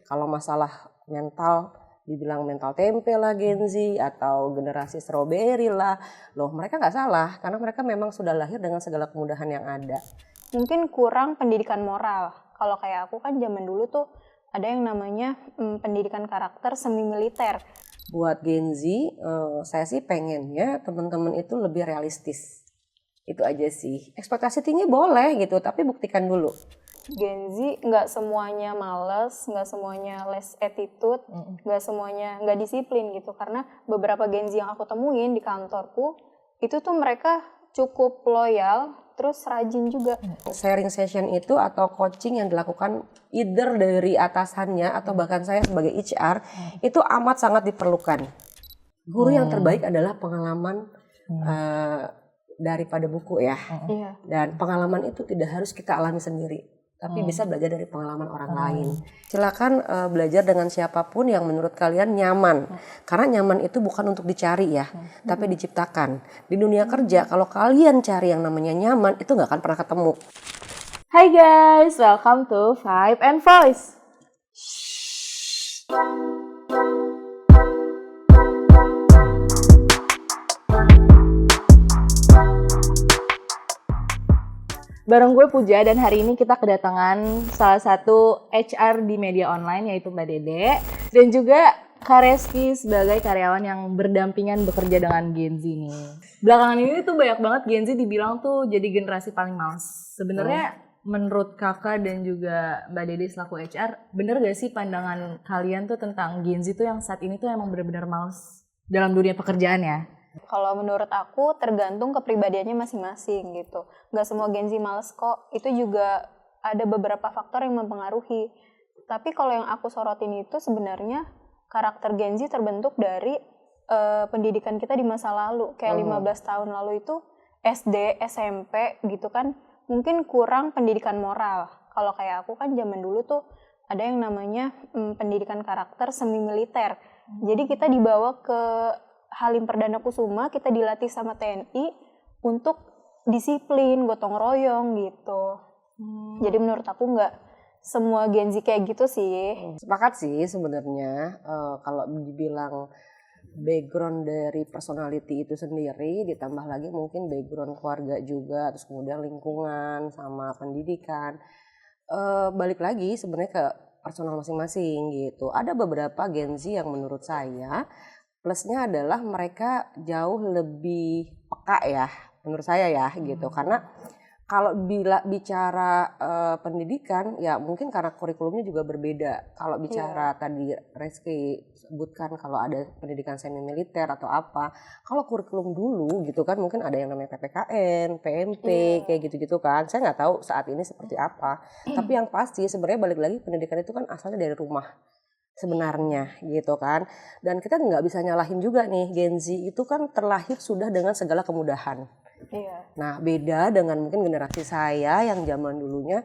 kalau masalah mental, dibilang mental tempe lah Gen Z atau generasi strawberry lah, loh mereka nggak salah karena mereka memang sudah lahir dengan segala kemudahan yang ada. Mungkin kurang pendidikan moral. Kalau kayak aku kan zaman dulu tuh ada yang namanya pendidikan karakter semi militer. Buat Gen Z, saya sih pengennya teman-teman itu lebih realistis. Itu aja sih. Ekspektasi tinggi boleh gitu, tapi buktikan dulu. Gen Z nggak semuanya males, nggak semuanya less attitude, nggak semuanya nggak disiplin gitu. Karena beberapa Gen Z yang aku temuin di kantorku, itu tuh mereka cukup loyal, terus rajin juga. Sharing session itu atau coaching yang dilakukan either dari atasannya atau bahkan saya sebagai HR, itu amat sangat diperlukan. Guru yang terbaik adalah pengalaman daripada buku ya. Dan pengalaman itu tidak harus kita alami sendiri, tapi bisa belajar dari pengalaman orang lain. Silakan belajar dengan siapapun yang menurut kalian nyaman. Karena nyaman itu bukan untuk dicari ya, tapi diciptakan. Di dunia kerja kalau kalian cari yang namanya nyaman itu nggak akan pernah ketemu. Hai guys, welcome to Vibe and Voice. Bareng gue Puja dan hari ini kita kedatangan salah satu HR di media online yaitu Mbak Dede dan juga Kak Reski sebagai karyawan yang berdampingan bekerja dengan Gen Z nih. Belakangan ini tuh banyak banget Gen Z dibilang tuh jadi generasi paling males. Sebenarnya menurut kakak dan juga Mbak Dede selaku HR, bener gak sih pandangan kalian tuh tentang Gen Z tuh yang saat ini tuh emang benar-benar males dalam dunia pekerjaan ya? Kalau menurut aku tergantung kepribadiannya masing-masing gitu. Nggak semua Gen Z males kok. Itu juga ada beberapa faktor yang mempengaruhi. Tapi kalau yang aku sorotin itu sebenarnya karakter Gen Z terbentuk dari pendidikan kita di masa lalu. Kayak 15 tahun lalu itu SD, SMP gitu kan. Mungkin kurang pendidikan moral. Kalau kayak aku kan zaman dulu tuh ada yang namanya pendidikan karakter semi militer. Jadi kita dibawa ke Halim Perdana Kusuma, kita dilatih sama TNI untuk disiplin, gotong royong gitu. Jadi menurut aku nggak semua Gen Z kayak gitu sih. Sepakat sih sebenarnya, kalau dibilang background dari personality itu sendiri, ditambah lagi mungkin background keluarga juga, terus kemudian lingkungan sama pendidikan. Balik lagi sebenarnya ke personal masing-masing gitu. Ada beberapa Gen Z yang menurut saya plusnya adalah mereka jauh lebih peka ya, menurut saya ya gitu. Karena kalau bicara pendidikan ya mungkin karena kurikulumnya juga berbeda. Kalau bicara tadi Reski sebutkan kalau ada pendidikan semi militer atau apa, kalau kurikulum dulu gitu kan mungkin ada yang namanya PPKN, PMP kayak gitu-gitu kan. Saya nggak tahu saat ini seperti apa. Tapi yang pasti sebenarnya balik lagi pendidikan itu kan asalnya dari rumah sebenarnya gitu kan. Dan kita nggak bisa nyalahin juga nih, Gen Z itu kan terlahir sudah dengan segala kemudahan. Nah beda dengan mungkin generasi saya yang zaman dulunya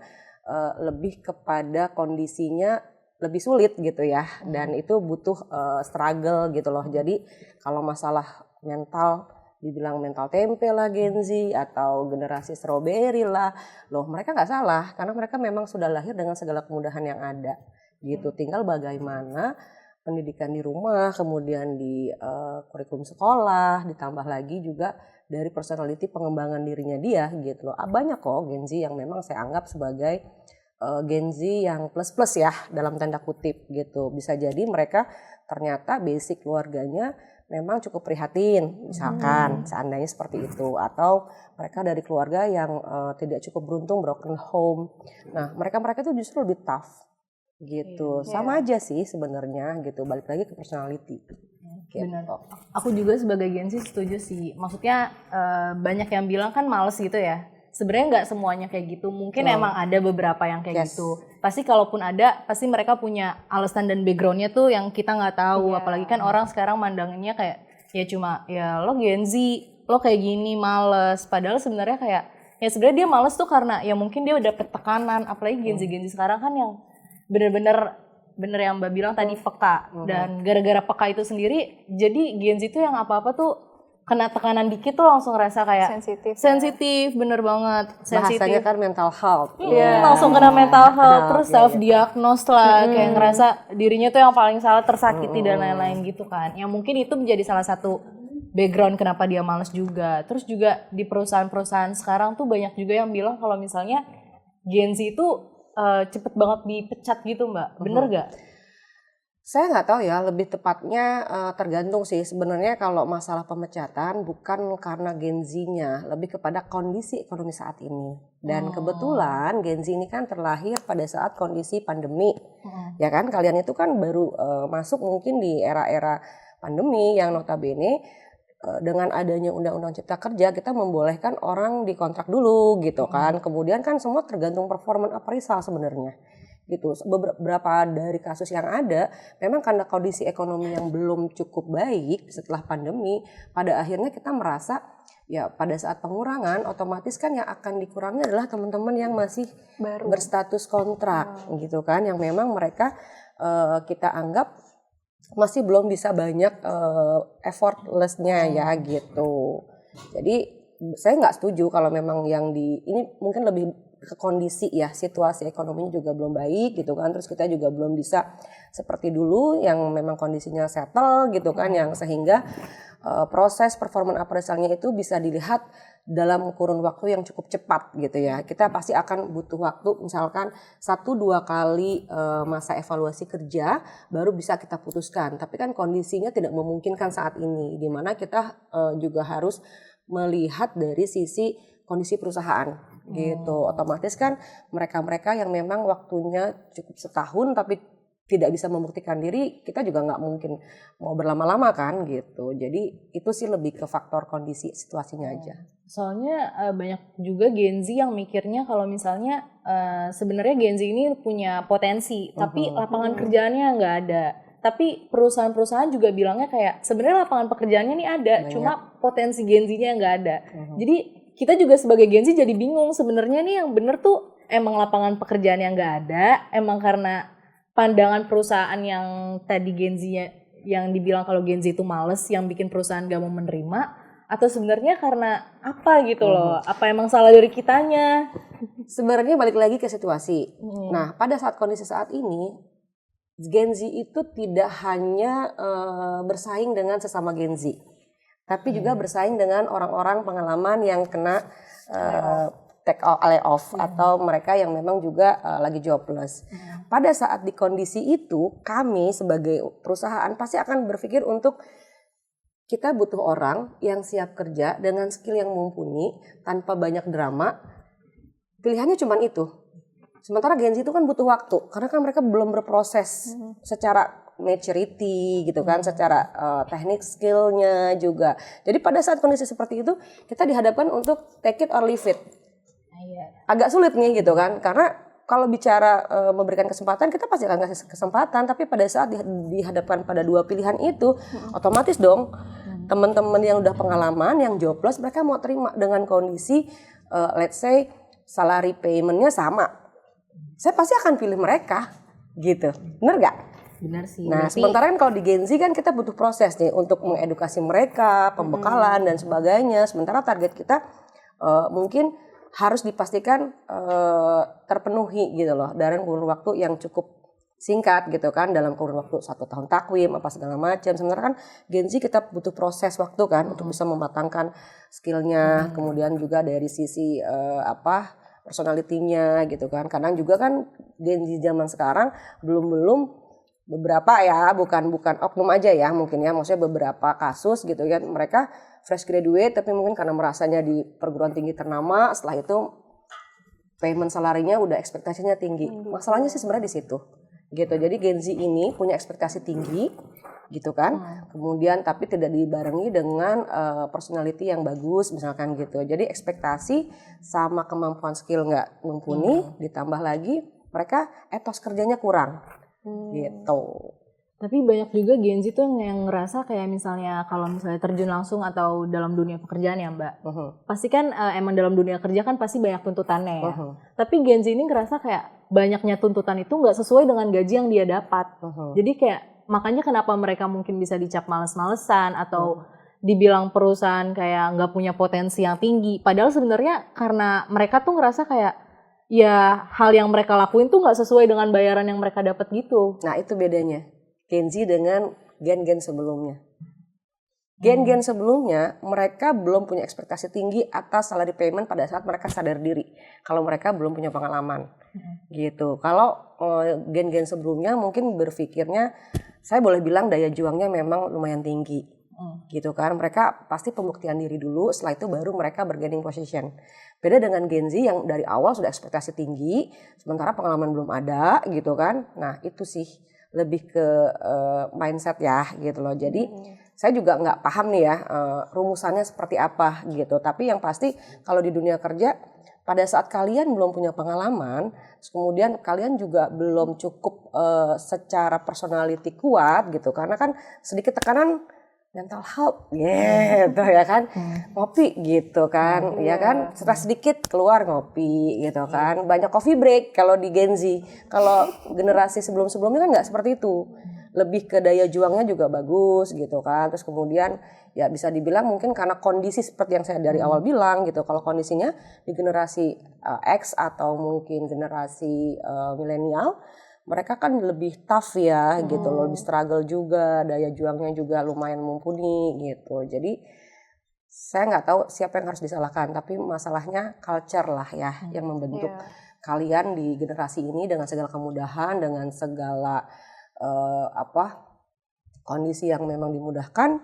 lebih kepada kondisinya lebih sulit gitu ya. Dan itu butuh struggle gitu loh. Jadi kalau masalah mental, dibilang mental tempe lah Gen Z atau generasi strawberry lah, loh mereka nggak salah karena mereka memang sudah lahir dengan segala kemudahan yang ada gitu. Tinggal bagaimana pendidikan di rumah, kemudian di kurikulum sekolah, ditambah lagi juga dari personality pengembangan dirinya dia gitu loh. Banyak kok Gen Z yang memang saya anggap sebagai Gen Z yang plus-plus ya dalam tanda kutip gitu. Bisa jadi mereka ternyata basic keluarganya memang cukup prihatin misalkan seandainya seperti itu, atau mereka dari keluarga yang tidak cukup beruntung, broken home. Nah mereka itu justru lebih tough gitu. Sama aja sih sebenarnya gitu, balik lagi ke personality gitu. Benar. Aku juga sebagai Gen Z setuju sih. Maksudnya banyak yang bilang kan males gitu ya. Sebenarnya nggak semuanya kayak gitu. Mungkin emang ada beberapa yang kayak gitu. Pasti kalaupun ada, pasti mereka punya alasan dan backgroundnya tuh yang kita nggak tahu. Apalagi kan orang sekarang mandanginnya kayak ya cuma ya lo Gen Z, lo kayak gini males. Padahal sebenarnya kayak ya sebenarnya dia males tuh karena ya mungkin dia udah dapet tekanan. Apalagi Gen Z sekarang kan yang bener yang Mbak bilang tadi peka. Dan gara-gara peka itu sendiri jadi Gen Z itu yang apa-apa tuh kena tekanan dikit tuh langsung ngerasa kayak sensitif, bener banget. Bahasanya kan mental health. Langsung kena mental health, terus self diagnose lah, kayak ngerasa dirinya tuh yang paling salah, tersakiti dan lain-lain gitu kan. Yang mungkin itu menjadi salah satu background kenapa dia males juga. Terus juga di perusahaan-perusahaan sekarang tuh banyak juga yang bilang kalau misalnya Gen Z itu cepet banget dipecat gitu Mbak, bener gak? Saya nggak tahu ya, lebih tepatnya tergantung sih. Sebenarnya kalau masalah pemecatan bukan karena Gen Z-nya, lebih kepada kondisi ekonomi saat ini. Dan kebetulan Gen Z ini kan terlahir pada saat kondisi pandemi. Ya kan, kalian itu kan baru masuk mungkin di era-era pandemi yang notabene dengan adanya Undang-Undang Cipta Kerja kita membolehkan orang dikontrak dulu gitu kan. Kemudian kan semua tergantung performa appraisal sebenarnya. Gitu. Beberapa dari kasus yang ada memang karena kondisi ekonomi yang belum cukup baik setelah pandemi, pada akhirnya kita merasa ya pada saat pengurangan otomatis kan yang akan dikurangi adalah teman-teman yang masih berstatus kontrak gitu kan, yang memang mereka kita anggap masih belum bisa banyak effortless-nya ya gitu. Jadi saya nggak setuju kalau memang yang ini mungkin lebih ke kondisi ya, situasi ekonominya juga belum baik gitu kan, terus kita juga belum bisa seperti dulu yang memang kondisinya settle gitu kan, yang sehingga proses performance appraisalnya itu bisa dilihat dalam kurun waktu yang cukup cepat gitu ya. Kita pasti akan butuh waktu misalkan 1-2 kali masa evaluasi kerja baru bisa kita putuskan, tapi kan kondisinya tidak memungkinkan saat ini, di mana kita juga harus melihat dari sisi kondisi perusahaan gitu. Otomatis kan mereka-mereka yang memang waktunya cukup setahun tapi tidak bisa membuktikan diri, kita juga nggak mungkin mau berlama-lama kan gitu. Jadi itu sih lebih ke faktor kondisi situasinya aja. Soalnya banyak juga Gen Z yang mikirnya kalau misalnya sebenarnya Gen Z ini punya potensi, tapi lapangan kerjaannya nggak ada. Tapi perusahaan-perusahaan juga bilangnya kayak sebenarnya lapangan pekerjaannya nih ada, cuma potensi Gen Z-nya nggak ada. Jadi kita juga sebagai Gen Z jadi bingung sebenarnya nih yang bener tuh emang lapangan pekerjaan yang nggak ada, emang karena pandangan perusahaan yang tadi Gen Z-nya yang dibilang kalau Gen Z itu males yang bikin perusahaan gak mau menerima, atau sebenarnya karena apa gitu loh, apa emang salah dari kitanya? Sebenarnya balik lagi ke situasi. Nah pada saat kondisi saat ini Gen Z itu tidak hanya bersaing dengan sesama Gen Z, tapi juga bersaing dengan orang-orang pengalaman yang kena layoff atau mereka yang memang juga lagi jobless. Pada saat di kondisi itu, kami sebagai perusahaan pasti akan berpikir untuk kita butuh orang yang siap kerja dengan skill yang mumpuni tanpa banyak drama. Pilihannya cuma itu. Sementara Gen Z itu kan butuh waktu karena kan mereka belum berproses secara maturity gitu kan, secara teknik skillnya juga. Jadi pada saat kondisi seperti itu kita dihadapkan untuk take it or leave it. Agak sulit nih gitu kan, karena kalau bicara memberikan kesempatan kita pasti akan kasih kesempatan, tapi pada saat dihadapkan pada dua pilihan itu otomatis dong teman-teman yang udah pengalaman yang jobless mereka mau terima dengan kondisi let's say salary payment-nya sama. Saya pasti akan pilih mereka gitu. Bener gak? Benar sih. Nah, sementara kan kalau di Gen Z kan kita butuh proses nih untuk mengedukasi mereka, pembekalan dan sebagainya. Sementara target kita mungkin harus dipastikan terpenuhi gitu loh dalam kurun waktu yang cukup singkat gitu kan, dalam kurun waktu 1 tahun takwim apa segala macam. Sementara kan Gen Z kita butuh proses waktu kan untuk bisa mematangkan skillnya, kemudian juga dari sisi personalitinya gitu kan. Kadang juga kan Gen Z zaman sekarang belum beberapa ya, bukan oknum aja ya mungkin ya, maksudnya beberapa kasus gitu kan, mereka fresh graduate tapi mungkin karena merasanya di perguruan tinggi ternama, setelah itu payment salarinya udah ekspektasinya tinggi. Masalahnya sih sebenarnya di situ gitu. Jadi Gen Z ini punya ekspektasi tinggi gitu kan, kemudian tapi tidak dibarengi dengan personality yang bagus misalkan gitu. Jadi ekspektasi sama kemampuan skill nggak mumpuni, ditambah lagi mereka etos kerjanya kurang gitu. Tapi banyak juga Gen Z tuh yang ngerasa kayak misalnya kalau misalnya terjun langsung atau dalam dunia pekerjaan ya Mbak, pasti kan emang dalam dunia kerja kan pasti banyak tuntutannya ya. Tapi Gen Z ini ngerasa kayak banyaknya tuntutan itu nggak sesuai dengan gaji yang dia dapat. Jadi kayak makanya kenapa mereka mungkin bisa dicap males-malesan atau dibilang perusahaan kayak nggak punya potensi yang tinggi. Padahal sebenarnya karena mereka tuh ngerasa kayak ya hal yang mereka lakuin tuh nggak sesuai dengan bayaran yang mereka dapat gitu. Nah itu bedanya Gen Z dengan gen-gen sebelumnya. Gen-gen sebelumnya mereka belum punya ekspektasi tinggi atas salary payment pada saat mereka sadar diri. Kalau mereka belum punya pengalaman gitu. Kalau gen-gen sebelumnya mungkin berpikirnya saya boleh bilang daya juangnya memang lumayan tinggi. Gitu kan, mereka pasti pembuktian diri dulu, setelah itu baru mereka bergaining position. Beda dengan Gen Z yang dari awal sudah ekspektasi tinggi, sementara pengalaman belum ada gitu kan. Nah itu sih lebih ke mindset ya gitu loh. Jadi saya juga nggak paham nih ya rumusannya seperti apa gitu. Tapi yang pasti kalau di dunia kerja pada saat kalian belum punya pengalaman, kemudian kalian juga belum cukup secara personality kuat gitu, karena kan sedikit tekanan mental health gitu ya kan, ngopi gitu kan, ya kan, setelah sedikit keluar ngopi gitu kan, banyak coffee break kalau di Gen Z. Kalau generasi sebelum-sebelumnya kan nggak seperti itu, lebih ke daya juangnya juga bagus gitu kan. Terus kemudian ya bisa dibilang mungkin karena kondisi seperti yang saya dari awal bilang gitu, kalau kondisinya di generasi X atau mungkin generasi milenial, mereka kan lebih tough ya gitu loh, lebih struggle juga, daya juangnya juga lumayan mumpuni gitu. Jadi saya nggak tahu siapa yang harus disalahkan, tapi masalahnya culture lah ya yang membentuk kalian di generasi ini dengan segala kemudahan, dengan segala kondisi yang memang dimudahkan,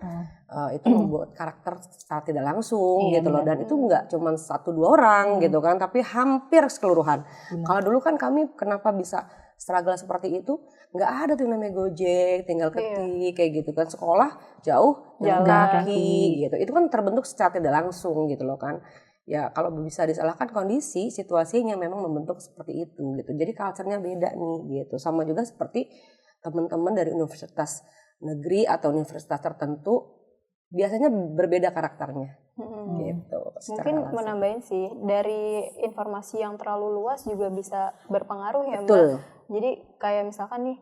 itu membuat karakter secara tidak langsung gitu loh. Dan itu nggak cuma 1-2 orang gitu kan, tapi hampir keseluruhan. Kalau dulu kan kami kenapa bisa struggle seperti itu, nggak ada tuh namanya Gojek, tinggal ketik kayak gitu kan, sekolah jauh jalan kaki gitu. Itu kan terbentuk secara tidak langsung gitu loh kan. Ya kalau bisa disalahkan kondisi, situasinya memang membentuk seperti itu gitu. Jadi culture-nya beda nih gitu. Sama juga seperti teman-teman dari universitas negeri atau universitas tertentu biasanya berbeda karakternya gitu. Mungkin menambahin sih, dari informasi yang terlalu luas juga bisa berpengaruh ya Mbak. Betul. Jadi kayak misalkan nih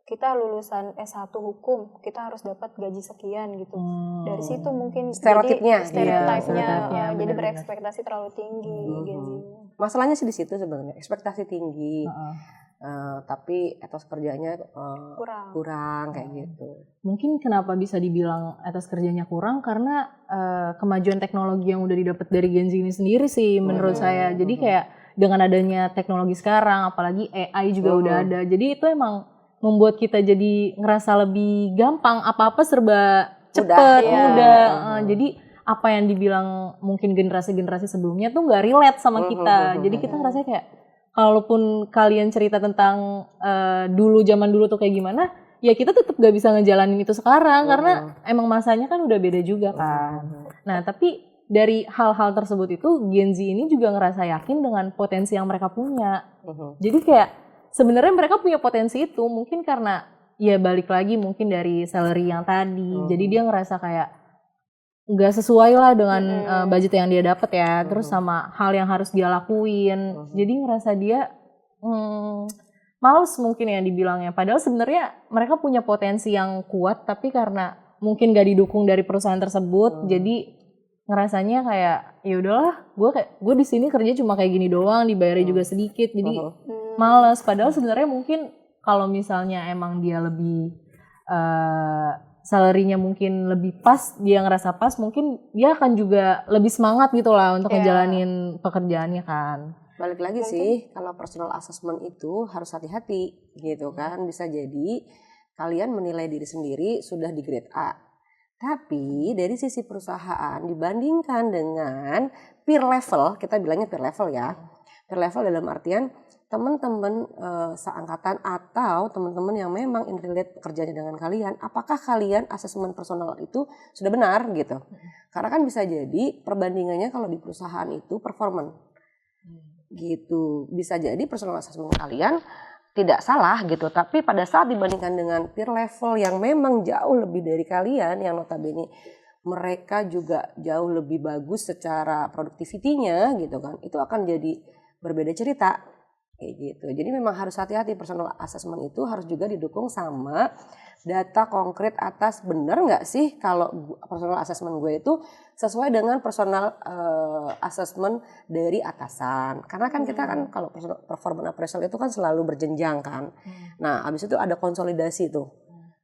kita lulusan S1 hukum, kita harus dapat gaji sekian gitu. Dari situ mungkin stereotipnya, stereotipnya jadi berekspektasi terlalu tinggi Gen Z. Masalahnya sih di situ sebenarnya, ekspektasi tinggi. Tapi etos kerjanya kurang kayak gitu. Mungkin kenapa bisa dibilang etos kerjanya kurang karena kemajuan teknologi yang udah didapat dari Gen Z ini sendiri sih menurut saya. Jadi kayak dengan adanya teknologi sekarang, apalagi AI juga udah ada. Jadi itu emang membuat kita jadi ngerasa lebih gampang, apa-apa serba cepet, mudah. Jadi apa yang dibilang mungkin generasi-generasi sebelumnya tuh nggak relate sama kita. Jadi kita ngerasa kayak kalaupun kalian cerita tentang zaman dulu tuh kayak gimana, ya kita tetap gak bisa ngejalanin itu sekarang karena emang masanya kan udah beda juga kan. Nah tapi dari hal-hal tersebut itu Gen Z ini juga ngerasa yakin dengan potensi yang mereka punya. Jadi kayak sebenarnya mereka punya potensi itu mungkin karena ya balik lagi mungkin dari salary yang tadi. Jadi dia ngerasa kayak nggak sesuai lah dengan budget yang dia dapat ya, terus sama hal yang harus dia lakuin, jadi ngerasa dia males mungkin yang dibilangnya. Padahal sebenarnya mereka punya potensi yang kuat, tapi karena mungkin gak didukung dari perusahaan tersebut, jadi ngerasanya kayak ya udahlah, gue di sini kerja cuma kayak gini doang, dibayarnya juga sedikit, jadi males. Padahal sebenarnya mungkin kalau misalnya emang dia lebih salary-nya mungkin lebih pas, dia ngerasa pas, mungkin dia akan juga lebih semangat gitu lah untuk ngejalanin pekerjaannya kan. Balik lagi sih, kalau personal assessment itu harus hati-hati gitu kan. Bisa jadi kalian menilai diri sendiri sudah di grade A. Tapi dari sisi perusahaan dibandingkan dengan peer level, kita bilangnya peer level ya. Peer level dalam artian teman-teman seangkatan atau teman-teman yang memang in relate pekerjaannya dengan kalian, apakah kalian asesmen personal itu sudah benar gitu. Karena kan bisa jadi perbandingannya kalau di perusahaan itu performan gitu. Bisa jadi personal assessment kalian tidak salah gitu, tapi pada saat dibandingkan dengan peer level yang memang jauh lebih dari kalian, yang notabene mereka juga jauh lebih bagus secara produktivitinya gitu kan, itu akan jadi berbeda cerita kayak gitu. Jadi memang harus hati-hati, personal assessment itu harus juga didukung sama data konkret atas bener nggak sih kalau personal assessment gue itu sesuai dengan personal assessment dari atasan. Karena kan kita kan kalau performance appraisal itu kan selalu berjenjang kan. Nah habis itu ada konsolidasi tuh.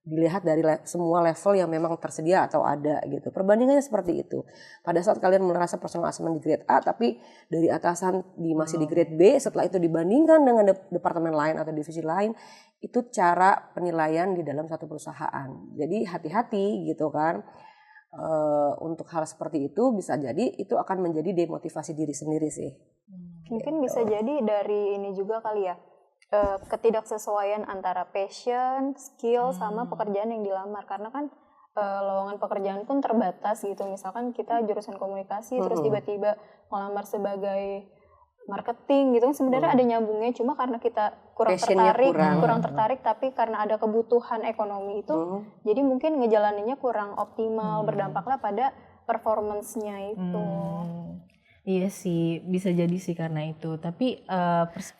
Dilihat dari semua level yang memang tersedia atau ada gitu. Perbandingannya seperti itu. Pada saat kalian merasa personal assessment di grade A tapi dari atasan masih di grade B, setelah itu dibandingkan dengan departemen lain atau divisi lain, itu cara penilaian di dalam satu perusahaan. Jadi hati-hati gitu kan. Untuk hal seperti itu bisa jadi itu akan menjadi demotivasi diri sendiri sih. Mungkin bisa jadi dari ini juga kali ya. Ketidaksesuaian antara passion, skill sama pekerjaan yang dilamar, karena kan lowongan pekerjaan pun terbatas gitu. Misalkan kita jurusan komunikasi terus tiba-tiba melamar sebagai marketing gitu kan sebenarnya ada nyambungnya, cuma karena kita kurang tertarik tapi karena ada kebutuhan ekonomi itu jadi mungkin ngejalaninnya kurang optimal, berdampaklah pada performance-nya itu. Iya sih, bisa jadi sih karena itu. Tapi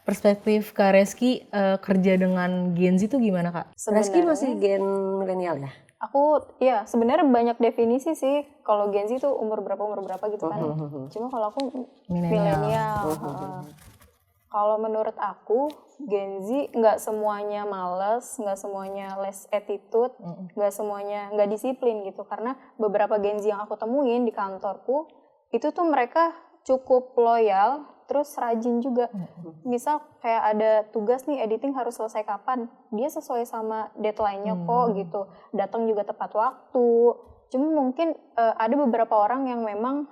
perspektif Kak Reski kerja dengan Gen Z itu gimana Kak? Reski masih gen milenial ya? Aku ya sebenarnya banyak definisi sih. Kalau Gen Z itu umur berapa gitu kan. Cuma kalau aku milenial. Kalau menurut aku Gen Z nggak semuanya malas, nggak semuanya less attitude, nggak semuanya nggak disiplin gitu. Karena beberapa Gen Z yang aku temuin di kantorku itu tuh mereka cukup loyal, terus rajin juga. Misal kayak ada tugas nih editing harus selesai kapan, dia sesuai sama deadline-nya kok gitu. Datang juga tepat waktu. Cuma mungkin ada beberapa orang yang memang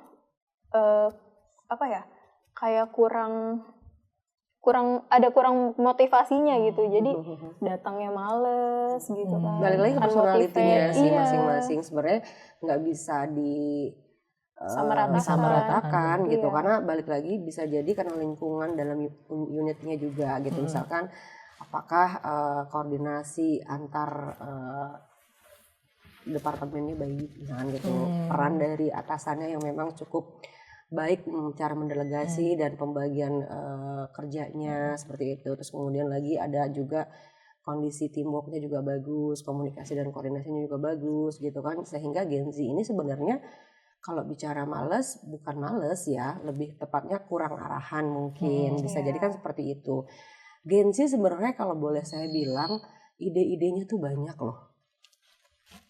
kayak kurang motivasinya gitu. Jadi datangnya males gitu kan. Balik lagi ke personality-nya sih masing-masing. Sebenarnya nggak bisa disamaratakan gitu, karena balik lagi bisa jadi karena lingkungan dalam unitnya juga gitu. Misalkan apakah koordinasi antar departemennya baik kan gitu, peran dari atasannya yang memang cukup baik cara mendelegasi dan pembagian kerjanya seperti itu. Terus kemudian lagi ada juga kondisi teamworknya juga bagus, komunikasi dan koordinasinya juga bagus gitu kan, sehingga Gen Z ini sebenarnya kalau bicara males, bukan males ya, lebih tepatnya kurang arahan mungkin, bisa jadi kan seperti itu. Gen Z sebenarnya kalau boleh saya bilang, ide-idenya tuh banyak loh.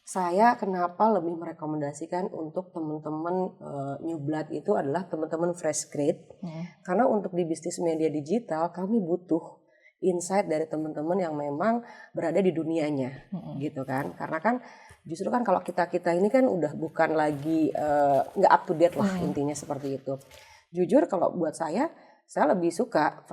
Saya kenapa lebih merekomendasikan untuk teman-teman new blood itu adalah teman-teman fresh grade, karena untuk di bisnis media digital kami butuh insight dari teman-teman yang memang berada di dunianya, gitu kan, karena kan justru kan kalau kita ini kan udah bukan lagi nggak up to date lah, intinya seperti itu. Jujur kalau buat saya lebih suka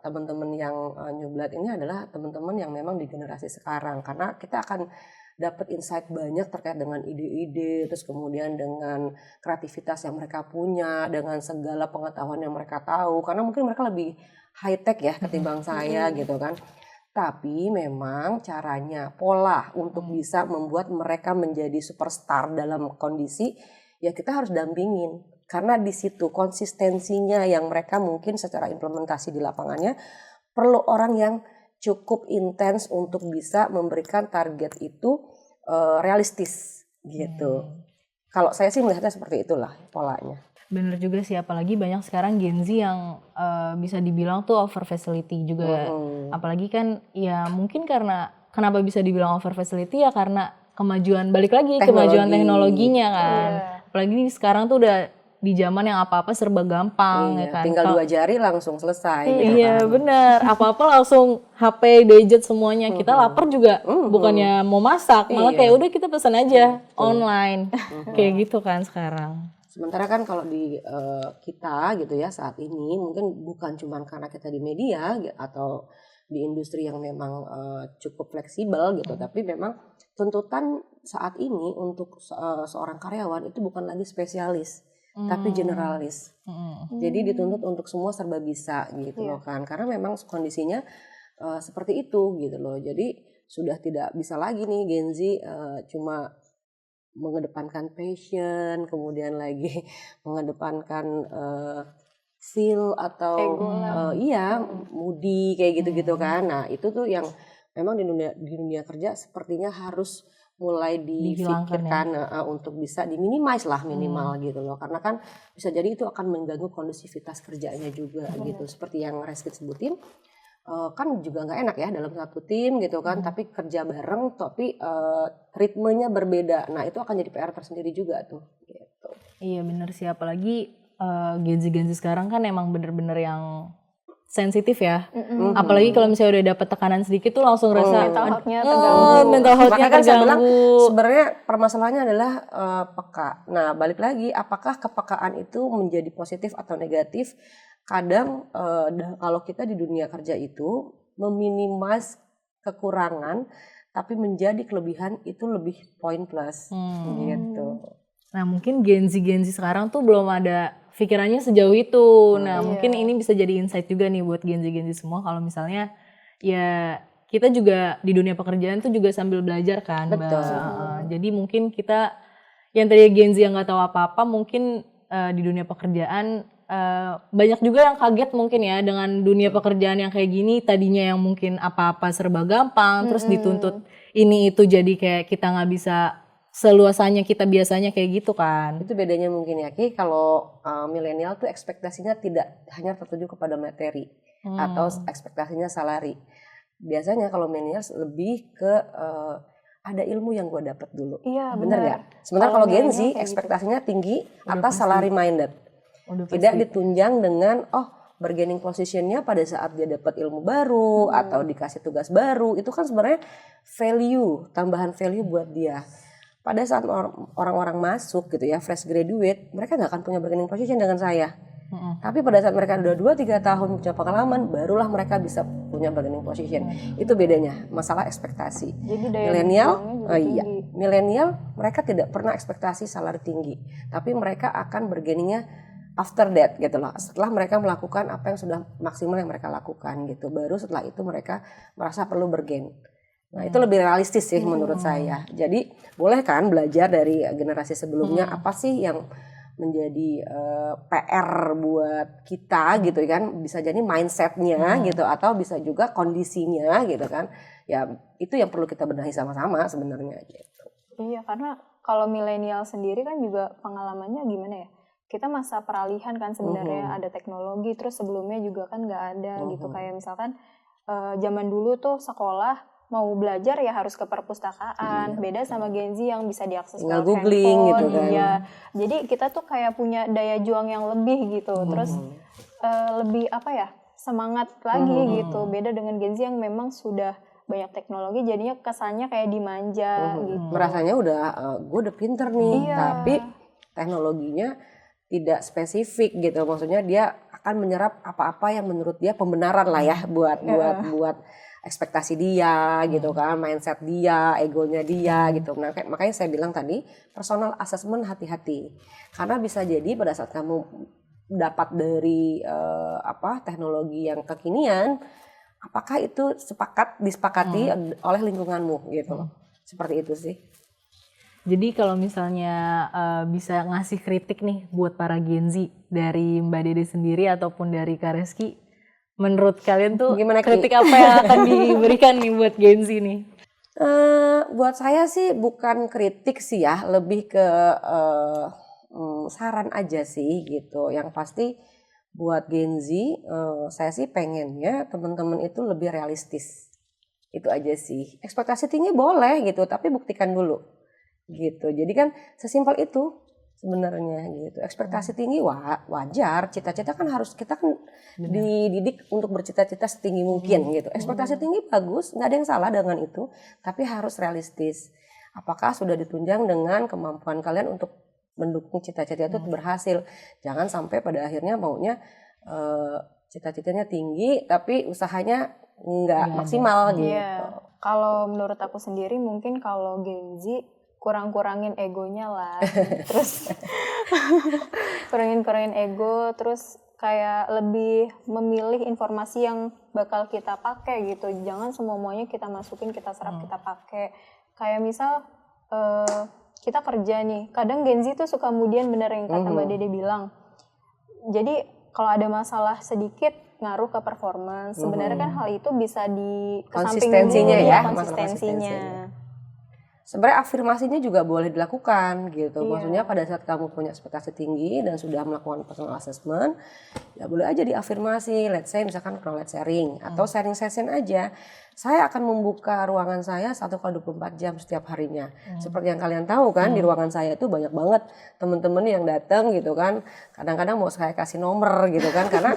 teman-teman yang new blood ini adalah teman-teman yang memang di generasi sekarang, karena kita akan dapat insight banyak terkait dengan ide-ide, terus kemudian dengan kreativitas yang mereka punya, dengan segala pengetahuan yang mereka tahu, karena mungkin mereka lebih high tech ya ketimbang saya gitu kan. Tapi memang caranya, pola untuk bisa membuat mereka menjadi superstar dalam kondisi, ya kita harus dampingin. Karena di situ konsistensinya yang mereka mungkin secara implementasi di lapangannya perlu orang yang cukup intens untuk bisa memberikan target itu realistis gitu. Kalau saya sih melihatnya seperti itulah polanya. Bener juga sih, apalagi banyak sekarang Gen Z yang bisa dibilang tuh over facility juga. Apalagi kan ya mungkin karena kenapa bisa dibilang over facility ya karena kemajuan, balik lagi kemajuan teknologinya kan. Apalagi sekarang tuh udah di zaman yang apa-apa serba gampang ya kan. Tinggal 2 jari langsung selesai gitu iya kan. bener, apa-apa langsung HP, gadget semuanya. Kita lapar juga bukannya mau masak, malah kayak udah kita pesan aja online. Kayak gitu kan sekarang. Sementara kan kalau di kita gitu ya saat ini mungkin bukan cuma karena kita di media atau di industri yang memang cukup fleksibel gitu, tapi memang tuntutan saat ini untuk seorang karyawan itu bukan lagi spesialis, tapi generalis. Jadi dituntut untuk semua serba bisa gitu loh kan, karena memang kondisinya seperti itu gitu loh. Jadi sudah tidak bisa lagi nih Gen Z cuma mengedepankan passion, kemudian lagi mengedepankan feel atau moody kayak gitu-gitu kan. Nah itu tuh yang memang di dunia kerja sepertinya harus mulai Dihilangkan difikirkan untuk bisa diminimize lah minimal gitu loh, karena kan bisa jadi itu akan mengganggu kondusivitas kerjanya juga gitu, seperti yang Reski sebutin. Kan juga nggak enak ya dalam satu tim gitu kan, tapi kerja bareng tapi ritmenya berbeda, nah itu akan jadi PR tersendiri juga tuh gitu. Iya bener sih, apalagi Gen Z sekarang kan emang bener-bener yang sensitif ya. Apalagi kalau misalnya udah dapet tekanan sedikit tuh langsung rasa mental health-nya terganggu. mental health-nya Makanya kan saya bilang terganggu. sebenarnya permasalahannya adalah peka. Nah balik lagi, apakah kepekaan itu menjadi positif atau negatif? Kadang kalau kita di dunia kerja itu meminimize kekurangan, tapi menjadi kelebihan itu lebih poin plus gitu. Nah mungkin Gen Z sekarang tuh belum ada pikirannya sejauh itu. Nah mungkin ini bisa jadi insight juga nih buat Gen Z semua, kalau misalnya ya kita juga di dunia pekerjaan tuh juga sambil belajar kan. Betul. Jadi mungkin kita yang tadi Gen Z yang nggak tahu apa-apa, mungkin di dunia pekerjaan banyak juga yang kaget mungkin ya dengan dunia pekerjaan yang kayak gini. Tadinya yang mungkin apa-apa serba gampang, terus dituntut ini itu, jadi kayak kita nggak bisa seluasanya kita biasanya kayak gitu kan. Itu bedanya mungkin ya Ki, kalau milenial tuh ekspektasinya tidak hanya tertuju kepada materi atau ekspektasinya salary. Biasanya kalau milenial lebih ke ada ilmu yang gue dapat dulu. Iya, bener benar. nggak? Sementara kalau Gen Z kayak ekspektasinya tinggi atas salary minded. Udah Tidak ditunjang dengan bargaining positionnya pada saat dia dapat ilmu baru atau dikasih tugas baru, itu kan sebenarnya value, tambahan value buat dia. Pada saat orang-orang masuk gitu ya, fresh graduate, mereka nggak akan punya bargaining position dengan saya. Tapi pada saat mereka udah 2-3 tahun punya pengalaman, barulah mereka bisa punya bargaining position. Itu bedanya, masalah ekspektasi. Jadi daya Milenial, berjuangnya juga iya, tinggi. milenial mereka tidak pernah ekspektasi salary tinggi, tapi mereka akan bargainingnya after that gitu loh. Setelah mereka melakukan apa yang sudah maksimal yang mereka lakukan gitu, baru setelah itu mereka merasa perlu bergain. Nah itu lebih realistis sih menurut saya. Jadi boleh kan belajar dari generasi sebelumnya, apa sih yang menjadi PR buat kita gitu kan, bisa jadi mindsetnya gitu, atau bisa juga kondisinya gitu kan. Ya itu yang perlu kita benahi sama-sama sebenarnya gitu. Iya, karena kalau milenial sendiri kan juga pengalamannya gimana ya? Kita masa peralihan kan sebenarnya, ada teknologi, terus sebelumnya juga kan nggak ada gitu. Kayak misalkan zaman dulu tuh sekolah mau belajar ya harus ke perpustakaan. Beda sama Gen Z yang bisa diakses Tinggal lewat googling handphone. gitu kan. Iya. Jadi kita tuh kayak punya daya juang yang lebih gitu. Terus lebih apa ya, semangat lagi gitu. Beda dengan Gen Z yang memang sudah banyak teknologi, jadinya kesannya kayak dimanja gitu. Merasanya udah gue udah pinter nih, Iya. tapi teknologinya tidak spesifik gitu. Maksudnya dia akan menyerap apa-apa yang menurut dia pembenaran lah ya buat ekspektasi dia gitu kan, mindset dia, egonya dia gitu. Nah, makanya saya bilang tadi personal assessment, hati-hati. Karena bisa jadi pada saat kamu dapat dari teknologi yang kekinian, apakah itu disepakati oleh lingkunganmu gitu. Seperti itu sih. Jadi kalau misalnya bisa ngasih kritik nih buat para Gen Z dari Mbak Dede sendiri ataupun dari Kak Reski, menurut kalian tuh Gimana, Ki? kritik apa yang akan diberikan nih buat Gen Z nih? Buat saya sih bukan kritik sih ya, lebih ke saran aja sih gitu. Yang pasti buat Gen Z, saya sih pengennya teman-teman itu lebih realistis. Itu aja sih. Ekspektasi tinggi boleh gitu, tapi buktikan dulu. Gitu. Jadi kan sesimpel itu sebenarnya gitu. Ekspektasi tinggi wajar, cita-cita kan harus, kita kan dididik untuk bercita-cita setinggi mungkin gitu. Ekspektasi tinggi bagus, nggak ada yang salah dengan itu, tapi harus realistis. Apakah sudah ditunjang dengan kemampuan kalian untuk mendukung cita-cita itu berhasil? Jangan sampai pada akhirnya maunya cita-citanya tinggi tapi usahanya nggak maksimal gitu. Iya. Kalau menurut aku sendiri mungkin kalau Gen Z kurang-kurangin egonya lah. Terus kurangin ego, terus kayak lebih memilih informasi yang bakal kita pakai gitu. Jangan semua-muanya kita masukin, kita serap, kita pakai. Kayak misal kita kerja nih. Kadang Gen Z tuh suka kemudian bener yang kata Mbak Dede bilang. Jadi kalau ada masalah sedikit ngaruh ke performance. Sebenarnya kan hal itu bisa konsistensinya dulu, ya, konsistensinya. Sebenarnya afirmasinya juga boleh dilakukan gitu. Maksudnya pada saat kamu punya ekspektasi tinggi dan sudah melakukan personal assessment, ya boleh aja diafirmasi. Let's say misalkan knowledge sharing atau sharing session aja. Saya akan membuka ruangan saya 1x24 jam setiap harinya. Seperti yang kalian tahu kan, di ruangan saya itu banyak banget teman-teman yang datang gitu kan. Kadang-kadang mau saya kasih nomor gitu kan, karena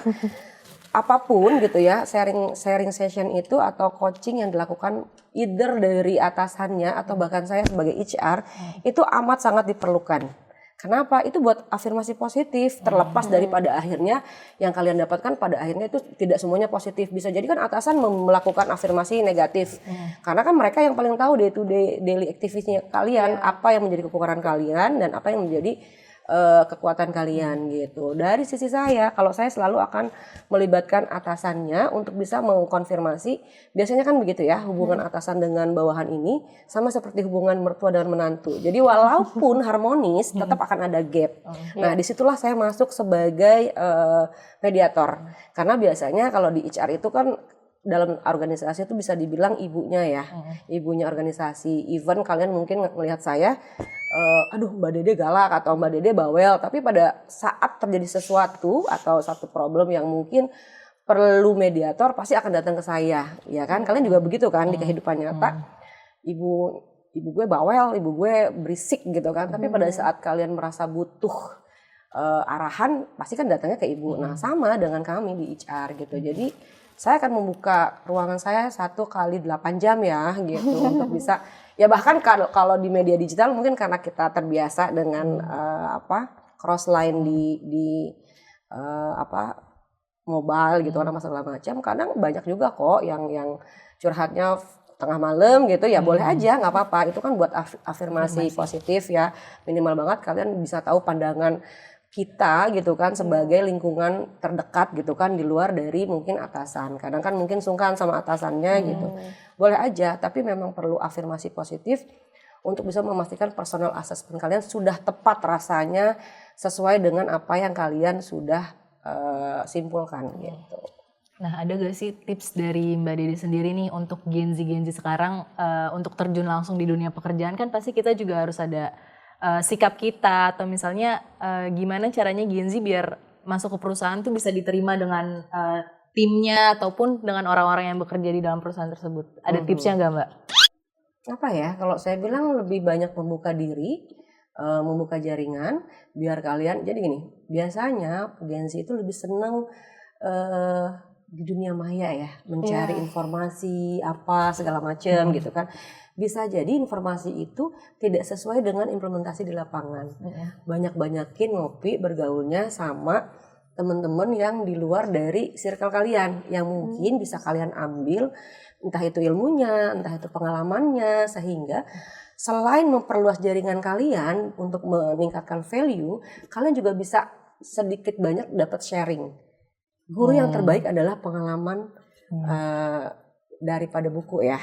apapun gitu ya, sharing session itu atau coaching yang dilakukan either dari atasannya atau bahkan saya sebagai HR itu amat sangat diperlukan. Kenapa? Itu buat afirmasi positif, terlepas daripada akhirnya yang kalian dapatkan pada akhirnya itu tidak semuanya positif. Bisa jadi kan atasan melakukan afirmasi negatif. Karena kan mereka yang paling tahu day to day daily activity-nya kalian, apa yang menjadi kekurangan kalian dan apa yang menjadi kekuatan kalian gitu. Dari sisi saya, kalau saya selalu akan melibatkan atasannya untuk bisa mengkonfirmasi. Biasanya kan begitu ya, hubungan atasan dengan bawahan ini sama seperti hubungan mertua dengan menantu. Jadi walaupun harmonis, tetap akan ada gap. Nah, disitulah saya masuk sebagai mediator. Karena biasanya kalau di HR itu kan dalam organisasi itu bisa dibilang ibunya ya, ibunya organisasi. Even kalian mungkin melihat saya, aduh Mbak Dede galak atau Mbak Dede bawel, tapi pada saat terjadi sesuatu atau satu problem yang mungkin perlu mediator, pasti akan datang ke saya, ya kan? Kalian juga begitu kan di kehidupan nyata. Ibu gue bawel, ibu gue berisik gitu kan. Tapi pada saat kalian merasa butuh arahan, pasti kan datangnya ke ibu. Nah sama dengan kami di HR gitu. Jadi saya akan membuka ruangan saya 1x8 jam ya gitu untuk bisa, ya bahkan kalau di media digital mungkin karena kita terbiasa dengan cross line di mobile gitu kan segala macam. Kadang banyak juga kok yang curhatnya tengah malam gitu, ya boleh aja, nggak apa-apa. Itu kan buat afirmasi positif ya, minimal banget kalian bisa tahu pandangan kita gitu kan sebagai lingkungan terdekat gitu kan, di luar dari mungkin atasan. Kadang kan mungkin sungkan sama atasannya gitu. Boleh aja, tapi memang perlu afirmasi positif untuk bisa memastikan personal assessment kalian sudah tepat rasanya sesuai dengan apa yang kalian sudah simpulkan gitu. Nah, ada gak sih tips dari Mbak Dede sendiri nih untuk Gen Z sekarang untuk terjun langsung di dunia pekerjaan? Kan pasti kita juga harus ada sikap kita, atau misalnya gimana caranya Gen Z biar masuk ke perusahaan tuh bisa diterima dengan timnya ataupun dengan orang-orang yang bekerja di dalam perusahaan tersebut. Ada tipsnya nggak Mbak? Apa ya, kalau saya bilang lebih banyak membuka diri, membuka jaringan, biar kalian, jadi gini, biasanya Gen Z itu lebih seneng di dunia maya ya, mencari informasi apa segala macam gitu kan. Bisa jadi informasi itu tidak sesuai dengan implementasi di lapangan. Banyak-banyakin ngopi bergaulnya sama teman-teman yang di luar dari circle kalian, yang mungkin bisa kalian ambil entah itu ilmunya, entah itu pengalamannya, sehingga selain memperluas jaringan kalian untuk meningkatkan value, kalian juga bisa sedikit banyak dapat sharing. Guru yang terbaik adalah pengalaman daripada buku ya.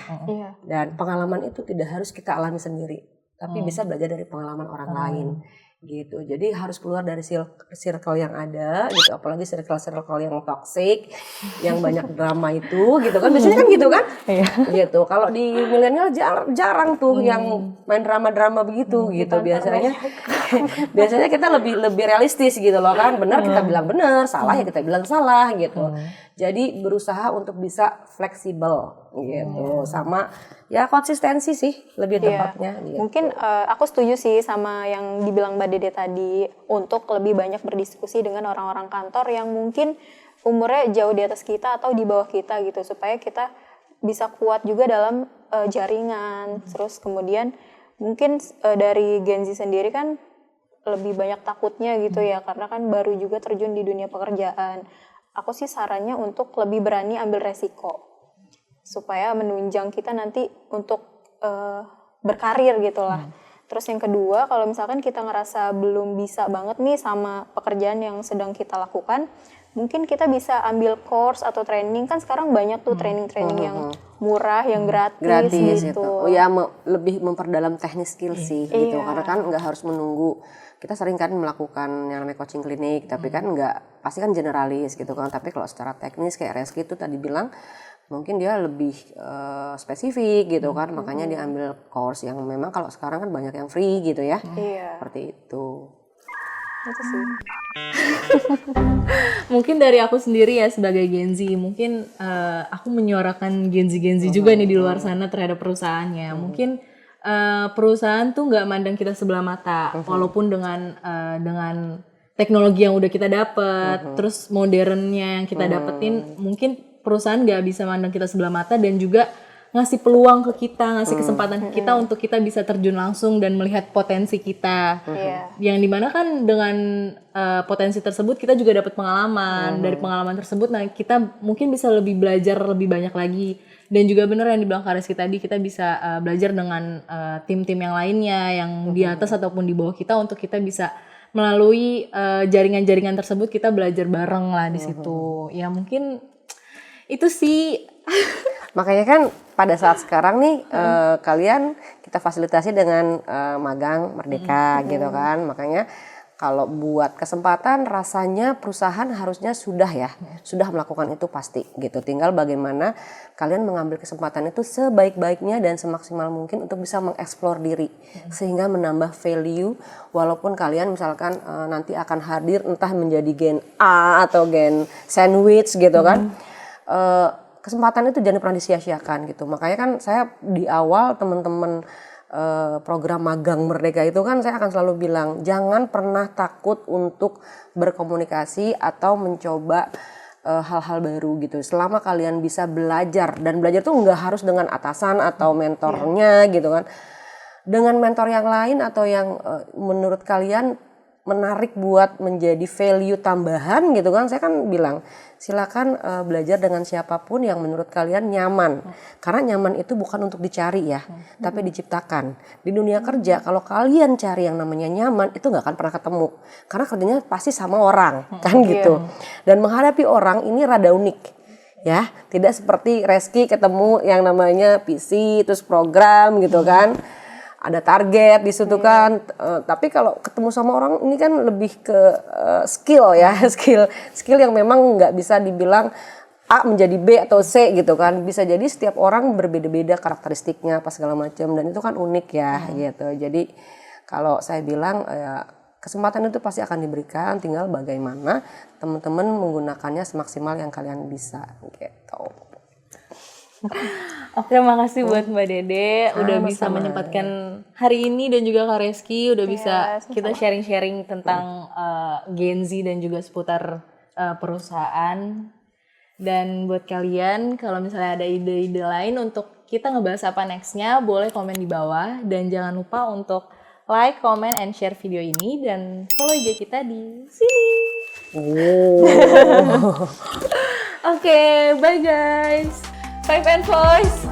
Dan pengalaman itu tidak harus kita alami sendiri, tapi bisa belajar dari pengalaman orang lain gitu. Jadi harus keluar dari circle yang ada gitu, apalagi circle yang toxic, yang banyak drama itu gitu kan. Biasanya kan gitu kan? Gitu. Kalau di milenial jarang tuh yang main drama-drama begitu gitu. Biasanya kita lebih realistis gitu loh kan. Benar kita bilang benar, salah ya kita bilang salah gitu. Jadi berusaha untuk bisa fleksibel gitu, sama ya konsistensi sih lebih tepatnya. Gitu. Mungkin aku setuju sih sama yang dibilang Mbak Dede tadi, untuk lebih banyak berdiskusi dengan orang-orang kantor yang mungkin umurnya jauh di atas kita atau di bawah kita gitu, supaya kita bisa kuat juga dalam jaringan. Terus kemudian mungkin dari Gen Z sendiri kan lebih banyak takutnya gitu ya, karena kan baru juga terjun di dunia pekerjaan. Aku sih sarannya untuk lebih berani ambil resiko, supaya menunjang kita nanti untuk berkarir gitulah. Terus yang kedua, kalau misalkan kita ngerasa belum bisa banget nih sama pekerjaan yang sedang kita lakukan, mungkin kita bisa ambil course atau training, kan sekarang banyak tuh training-training yang murah, yang gratis gitu. gitu. Oh ya, lebih memperdalam teknis skill sih gitu, karena kan nggak harus menunggu. Kita sering kan melakukan yang namanya coaching klinik, tapi kan nggak, pasti kan generalis gitu kan. Tapi kalau secara teknis kayak Reski itu tadi bilang, mungkin dia lebih spesifik gitu kan, makanya dia ambil course yang memang kalau sekarang kan banyak yang free gitu ya. Seperti itu. Itu sih. Mungkin dari aku sendiri ya sebagai Gen Z, mungkin aku menyuarakan Gen Z juga nih di luar sana terhadap perusahaannya. Mungkin perusahaan tuh nggak mandang kita sebelah mata, walaupun dengan teknologi yang udah kita dapet, terus modernnya yang kita dapetin, mungkin perusahaan nggak bisa mandang kita sebelah mata dan juga ngasih peluang ke kita, ngasih kesempatan ke kita untuk kita bisa terjun langsung dan melihat potensi kita. Yang dimana kan dengan potensi tersebut kita juga dapat pengalaman. Dari pengalaman tersebut, nah kita mungkin bisa lebih belajar lebih banyak lagi. Dan juga benar yang dibilang Kak Reski tadi, kita bisa belajar dengan tim-tim yang lainnya yang di atas ataupun di bawah kita, untuk kita bisa melalui jaringan-jaringan tersebut kita belajar bareng lah di situ. Ya mungkin itu sih. Makanya kan pada saat sekarang nih kalian kita fasilitasi dengan magang Merdeka gitu kan. Makanya kalau buat kesempatan rasanya perusahaan harusnya sudah melakukan itu pasti gitu. Tinggal bagaimana kalian mengambil kesempatan itu sebaik-baiknya dan semaksimal mungkin untuk bisa mengeksplor diri sehingga menambah value, walaupun kalian misalkan nanti akan hadir entah menjadi gen A atau gen sandwich gitu kan. Kesempatan itu jangan pernah disia-siakan gitu. Makanya kan saya di awal teman-teman program magang Merdeka itu kan saya akan selalu bilang jangan pernah takut untuk berkomunikasi atau mencoba hal-hal baru gitu. Selama kalian bisa belajar, dan belajar tuh nggak harus dengan atasan atau mentornya gitu kan. Dengan mentor yang lain atau yang menurut kalian menarik buat menjadi value tambahan gitu kan, saya kan bilang silakan belajar dengan siapapun yang menurut kalian nyaman, karena nyaman itu bukan untuk dicari ya, tapi diciptakan. Di dunia kerja kalau kalian cari yang namanya nyaman itu nggak akan pernah ketemu, karena kerjanya pasti sama orang kan gitu. Dan menghadapi orang ini rada unik ya, tidak seperti Reski ketemu yang namanya PC terus program gitu kan. Ada target di situ kan, tapi kalau ketemu sama orang ini kan lebih ke skill ya, skill yang memang nggak bisa dibilang A menjadi B atau C gitu kan, bisa jadi setiap orang berbeda-beda karakteristiknya apa segala macam, dan itu kan unik ya gitu. Jadi kalau saya bilang kesempatan itu pasti akan diberikan, tinggal bagaimana teman-teman menggunakannya semaksimal yang kalian bisa gitu. Oke, makasih buat Mbak Dede udah bisa menyempatkan hari ini, dan juga Kak Reski udah bisa kita sharing-sharing tentang Gen Z dan juga seputar perusahaan. Dan buat kalian kalau misalnya ada ide-ide lain untuk kita ngebahas apa nextnya, boleh komen di bawah, dan jangan lupa untuk like, comment, and share video ini, dan follow IG kita di sini. Oke, bye guys. Five and Voice.